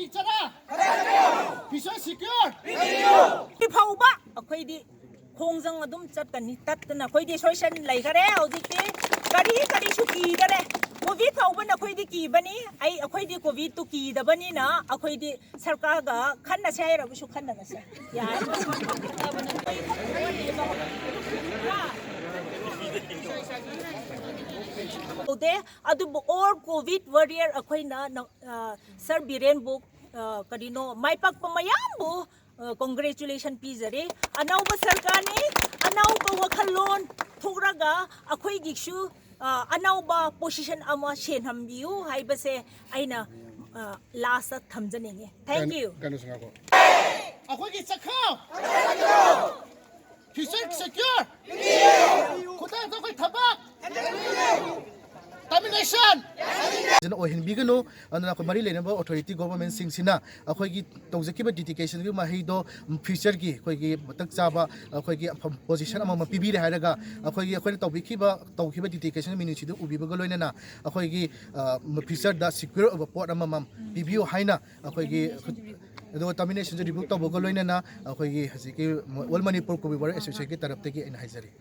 ꯑꯩꯈꯣꯏꯒꯤ ꯆꯔꯥ fisher secure ꯐꯥꯎꯕ ꯑꯩꯈꯣꯏꯗꯤ ꯈꯣꯡꯖꯪ ꯑꯗꯨꯝ ꯆꯠꯀꯅꯤ ꯇꯠꯇꯅ ꯑꯩꯈꯣꯏꯗꯤ ꯁꯣꯏꯁꯟ ꯂꯩꯈꯔꯦ ꯍꯧꯖꯤꯛꯇꯤ ꯀꯔꯤꯁꯨ ꯀꯤꯗꯔꯦ ꯀꯣꯚꯤꯗ ꯐꯥꯎꯕꯅ ꯑꯩꯈꯣꯏꯗꯤ ꯀꯤꯕꯅꯤ ꯑꯩꯈꯣꯏꯗꯤ ꯀꯣꯚꯤꯗꯇꯨ ꯀꯤꯗꯕꯅꯤꯅ ꯑꯩꯈꯣꯏꯗꯤ ꯁꯔꯀꯥꯔꯒ ꯈꯟꯅꯁꯦ ꯍꯥꯏꯔꯕꯁꯨ ꯈꯟꯅꯔꯁꯦ ꯌꯥꯏ ꯑꯗꯨꯕꯨ ꯑꯣꯜ ꯀꯣꯚꯤꯗ ꯋꯥꯔꯤꯌꯔ ꯑꯩꯈꯣꯏꯅ ꯁꯔ ꯕꯤꯔꯦꯟꯕꯨ ꯀꯔꯤꯅꯣ ꯃꯥꯏ ꯄꯥꯛꯄ ꯃꯌꯥꯝꯕꯨ ꯀꯣꯡꯒ꯭ꯔꯦꯆꯨꯂꯦꯁꯟ ꯄꯤꯖꯔꯤ ꯑꯅꯧꯕ ꯁꯔꯀꯥꯔꯅꯤ ꯑꯅꯧꯕ ꯋꯥꯈꯜꯂꯣꯟ ꯊꯣꯛꯔꯒ ꯑꯩꯈꯣꯏꯒꯤꯁꯨ ꯑꯅꯧꯕ ꯄꯣꯖꯤꯁꯟ ꯑꯃ ꯁꯦꯟꯍꯟꯕꯤꯌꯨ ꯍꯥꯏꯕꯁꯦ ꯑꯩꯅ ꯂꯥꯁꯇ ꯊꯝꯖꯅꯤꯡꯉꯤ ꯊꯦꯡꯛ ꯌꯨ ꯑꯩꯈꯣꯏꯒꯤ ꯆꯈꯥꯎ ꯐꯤꯁꯔ ꯁꯦꯀ꯭ꯌꯣꯔ ꯈꯨꯗꯛꯇ ꯑꯩꯈꯣꯏ ꯊꯕꯛ Termination! ꯑꯣꯏꯍꯟꯕꯤꯒꯅꯨ ꯑꯗꯨꯅ ꯑꯩꯈꯣꯏ ꯃꯔꯤ ꯂꯩꯅꯕ ꯑꯣꯊꯣꯔꯤꯇꯤ ꯒꯣꯚꯔꯟꯃꯦꯟꯠꯁꯤꯡꯁꯤꯅ ꯑꯩꯈꯣꯏꯒꯤ ꯇꯧꯖꯈꯤꯕ ꯗꯤꯗꯤꯀꯦꯁꯟꯒꯤ ꯃꯍꯩꯗꯣ ꯐ꯭ꯌꯨꯆꯔꯒꯤ ꯑꯩꯈꯣꯏꯒꯤ ꯃꯇꯛ ꯆꯥꯕ ꯑꯩꯈꯣꯏꯒꯤ ꯄꯣꯖꯤꯁꯟ ꯑꯃꯃꯝ ꯄꯤꯕꯤꯔꯦ ꯍꯥꯏꯔꯒ ꯑꯩꯈꯣꯏꯅ ꯇꯧꯈꯤꯕ ꯗꯤꯗꯤꯀꯦꯁꯟ ꯃꯤꯅꯤꯠꯁꯤꯗ ꯎꯕꯤꯕꯒ ꯂꯣꯏꯅꯅ ꯑꯩꯈꯣꯏꯒꯤ ꯐ꯭ꯌꯨꯆꯔꯗ ꯁꯤꯀ꯭ꯌꯣꯔ ꯑꯣꯏꯕ ꯄꯣꯠ ꯑꯃꯃꯝ ꯄꯤꯕꯤꯌꯨ ꯍꯥꯏꯅ ꯑꯩꯈꯣꯏꯒꯤ ꯑꯗꯨꯒ ꯇꯔꯃꯤꯅꯦꯁꯟꯁꯨ ꯔꯤꯚꯤꯌꯨ ꯇꯧꯕꯒ ꯂꯣꯏꯅꯅ ꯑꯩꯈꯣꯏꯒꯤ ꯍꯧꯖꯤꯛꯀꯤ ꯑꯣꯜ ꯃꯅꯤꯄꯨꯔ ꯀꯣꯚꯤꯗ ꯋꯥꯔꯤꯌꯔ ꯑꯦꯁꯣꯁꯤꯌꯦꯁꯟꯒꯤ ꯇꯔꯐꯇꯒꯤ ꯑꯩꯅ ꯍꯥꯏꯖꯔꯤ